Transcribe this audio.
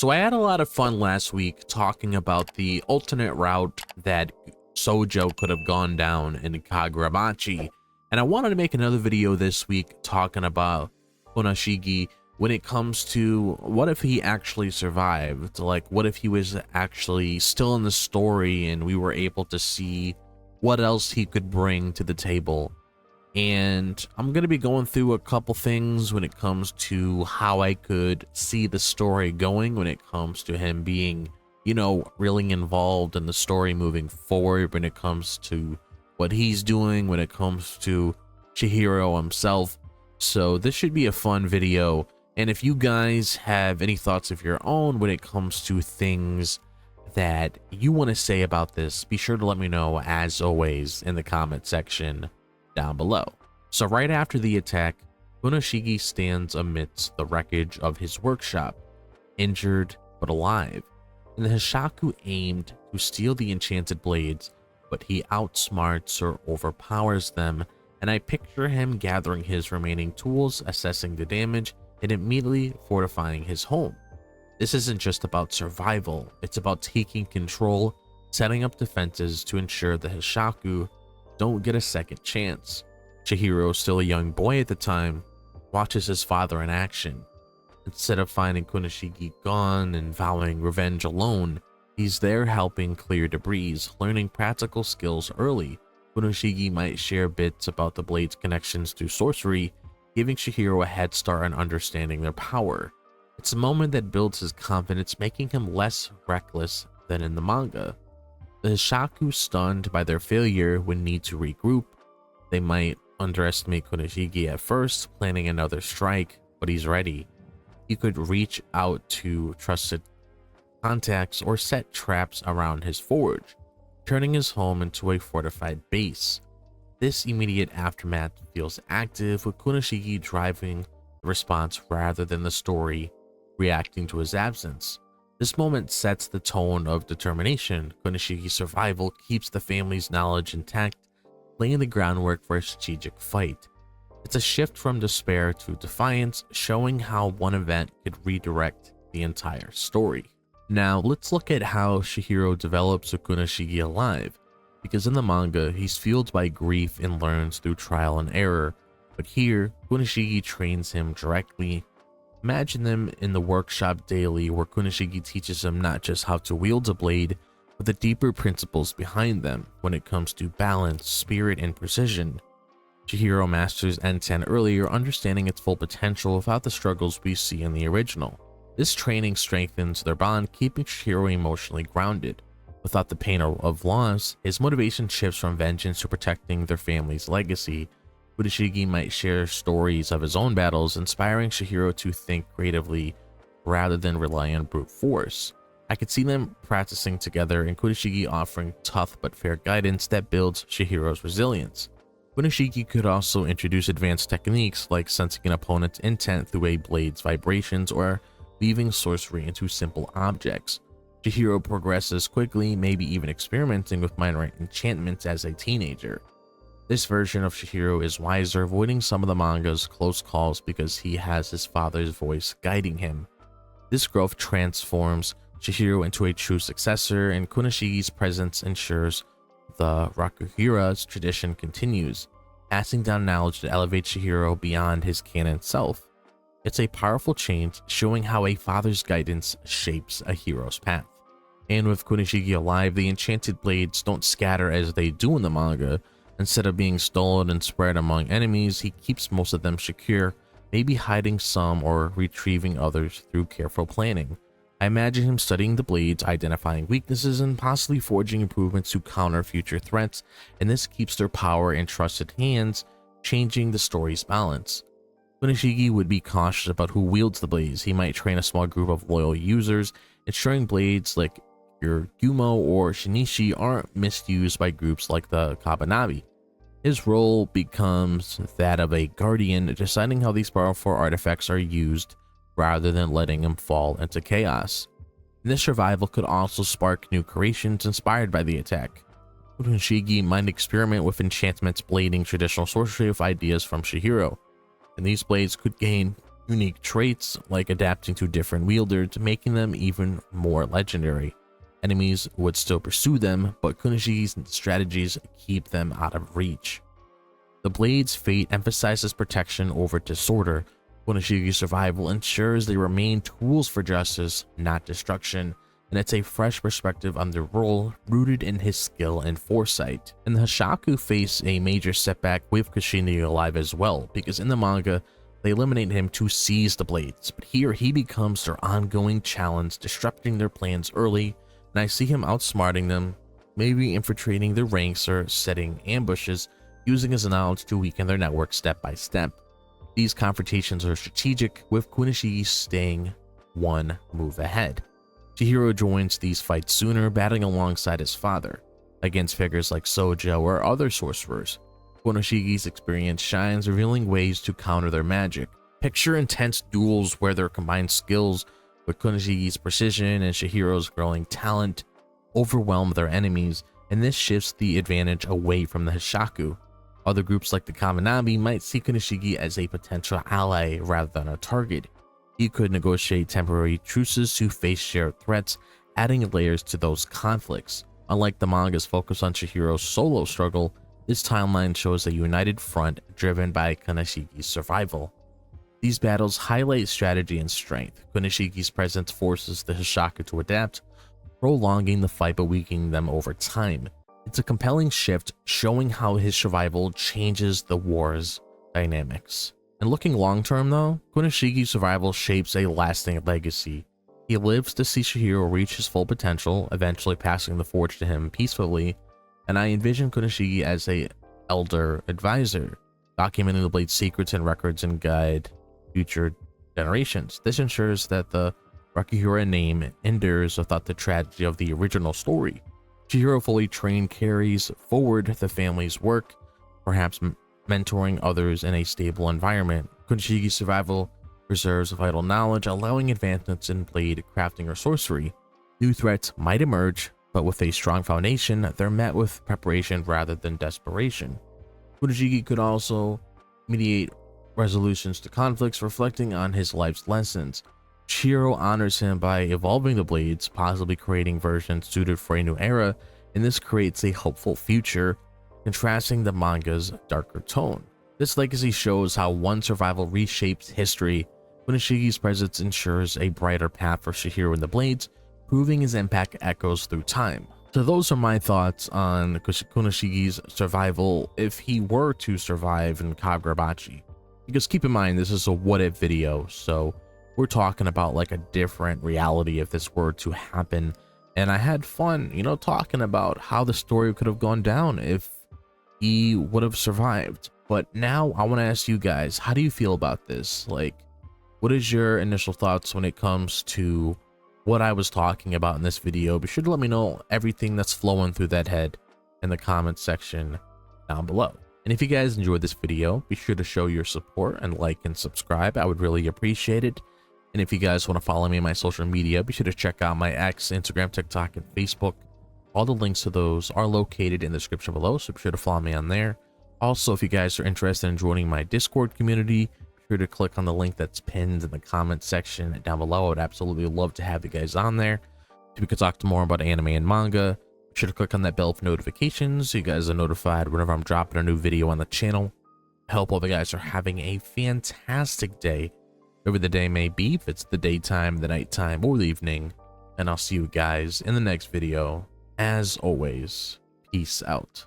So I had a lot of fun last week talking about the alternate route that Sojo could have gone down in Kagurabachi, and I wanted to make another video this week talking about Kunishige when it comes to what if he actually survived. Like, what if he was actually still in the story and we were able to see what else he could bring to the table. And I'm going to be going through a couple things when it comes to how I could see the story going when it comes to him being, you know, really involved in the story moving forward, when it comes to what he's doing, when it comes to Chihiro himself. So this should be a fun video. And if you guys have any thoughts of your own when it comes to things that you want to say about this, be sure to let me know, as always, in the comment section down below. So right after the attack, Kunishige stands amidst the wreckage of his workshop, injured but alive, and the Hishaku aimed to steal the Enchanted Blades, but he outsmarts or overpowers them, and I picture him gathering his remaining tools, assessing the damage, and immediately fortifying his home. This isn't just about survival, it's about taking control, setting up defenses to ensure the Hishaku don't get a second chance. Chihiro, still a young boy at the time, watches his father in action. Instead of finding Kunishige gone and vowing revenge alone, he's there helping clear debris, learning practical skills early. Kunishige might share bits about the Blades' connections to sorcery, giving Chihiro a head start on understanding their power. It's a moment that builds his confidence, making him less reckless than in the manga. The Hishaku, stunned by their failure, would need to regroup. They might underestimate Kunishige at first, planning another strike, but he's ready. He could reach out to trusted contacts or set traps around his forge, turning his home into a fortified base. This immediate aftermath feels active, with Kunishige driving the response rather than the story reacting to his absence. This moment sets the tone of determination. Kunishige's survival keeps the family's knowledge intact, laying the groundwork for a strategic fight. It's a shift from despair to defiance, showing how one event could redirect the entire story. Now, let's look at how Chihiro develops with Kunishige alive, because in the manga, he's fueled by grief and learns through trial and error, but here, Kunishige trains him directly. Imagine them in the workshop daily, where Kunishige teaches him not just how to wield a blade, but the deeper principles behind them when it comes to balance, spirit, and precision. Chihiro masters N10 earlier, understanding its full potential without the struggles we see in the original. This training strengthens their bond, keeping Chihiro emotionally grounded. Without the pain of loss, his motivation shifts from vengeance to protecting their family's legacy. Kunishige might share stories of his own battles, inspiring Chihiro to think creatively rather than rely on brute force. I could see them practicing together, and Kunishige offering tough but fair guidance that builds Chihiro's resilience. Kunishige could also introduce advanced techniques like sensing an opponent's intent through a blade's vibrations or weaving sorcery into simple objects. Chihiro progresses quickly, maybe even experimenting with minor enchantments as a teenager. This version of Chihiro is wiser, avoiding some of the manga's close calls because he has his father's voice guiding him. This growth transforms Chihiro into a true successor, and Kunishige's presence ensures the Rokuhira's tradition continues, passing down knowledge that elevates Chihiro beyond his canon self. It's a powerful change, showing how a father's guidance shapes a hero's path. And with Kunishige alive, the Enchanted Blades don't scatter as they do in the manga. Instead of being stolen and spread among enemies, he keeps most of them secure, maybe hiding some or retrieving others through careful planning. I imagine him studying the blades, identifying weaknesses, and possibly forging improvements to counter future threats, and this keeps their power in trusted hands, changing the story's balance. Kunishige would be cautious about who wields the blades. He might train a small group of loyal users, ensuring blades like your Gumo or Shinichi aren't misused by groups like the Kabanabi. His role becomes that of a guardian, deciding how these powerful artifacts are used rather than letting them fall into chaos. This survival could also spark new creations inspired by the attack. Kunishige might experiment with enchantments blading traditional sorcery with ideas from Chihiro, and these blades could gain unique traits like adapting to different wielders, making them even more legendary. Enemies would still pursue them, but Kunishige's strategies keep them out of reach. The blade's fate emphasizes protection over disorder. Kunishige's survival ensures they remain tools for justice, not destruction, and it's a fresh perspective on their role, rooted in his skill and foresight. And the Hishaku face a major setback with Kunishiige alive as well, because in the manga, they eliminate him to seize the blades, but here he becomes their ongoing challenge, disrupting their plans early, and I see him outsmarting them, maybe infiltrating their ranks or setting ambushes, using his knowledge to weaken their network step by step. These confrontations are strategic, with Kunishige staying one move ahead. Chihiro joins these fights sooner, battling alongside his father, against figures like Sojo or other sorcerers. Kunishige's experience shines, revealing ways to counter their magic. Picture intense duels where their combined skills with Kunishige's precision and Chihiro's growing talent overwhelm their enemies, and this shifts the advantage away from the Hishaku. Other groups like the Kaminami might see Kunishige as a potential ally rather than a target. He could negotiate temporary truces to face shared threats, adding layers to those conflicts. Unlike the manga's focus on Chihiro's solo struggle, this timeline shows a united front driven by Kunishige's survival. These battles highlight strategy and strength. Kunishige's presence forces the Hishaku to adapt, prolonging the fight but weakening them over time. It's a compelling shift, showing how his survival changes the war's dynamics. And looking long-term though, Kunishige's survival shapes a lasting legacy. He lives to see Chihiro reach his full potential, eventually passing the forge to him peacefully, and I envision Kunishige as a elder advisor, documenting the blade's secrets and records and guide future generations. This ensures that the Rokuhira name endures without the tragedy of the original story. Chihiro, fully trained, carries forward the family's work, perhaps mentoring others in a stable environment. Kunishige's survival preserves vital knowledge, allowing advancements in blade crafting or sorcery. New threats might emerge, but with a strong foundation, they're met with preparation rather than desperation. Kunishige could also mediate resolutions to conflicts, reflecting on his life's lessons. Chihiro honors him by evolving the blades, possibly creating versions suited for a new era, and this creates a hopeful future, contrasting the manga's darker tone. This legacy shows how one survival reshapes history. Kunishige's presence ensures a brighter path for Chihiro and the blades, proving his impact echoes through time. So those are my thoughts on Kunishige's survival if he were to survive in Kagurabachi. Because keep in mind, this is a what-if video, so we're talking about like a different reality if this were to happen. And I had fun, you know, talking about how the story could have gone down if he would have survived. But now I want to ask you guys, how do you feel about this? Like, what is your initial thoughts when it comes to what I was talking about in this video? Be sure to let me know everything that's flowing through that head in the comment section down below. And if you guys enjoyed this video, be sure to show your support and like and subscribe. I would really appreciate it. And if you guys want to follow me on my social media, be sure to check out my X, Instagram, TikTok, and Facebook. All the links to those are located in the description below, so be sure to follow me on there. Also, if you guys are interested in joining my Discord community, be sure to click on the link that's pinned in the comment section down below. I would absolutely love to have you guys on there, so we could talk more about anime and manga. Be sure to click on that bell for notifications so you guys are notified whenever I'm dropping a new video on the channel. I hope all the guys are having a fantastic day, whatever the day may be, if it's the daytime, the nighttime, or the evening. And I'll see you guys in the next video. As always, peace out.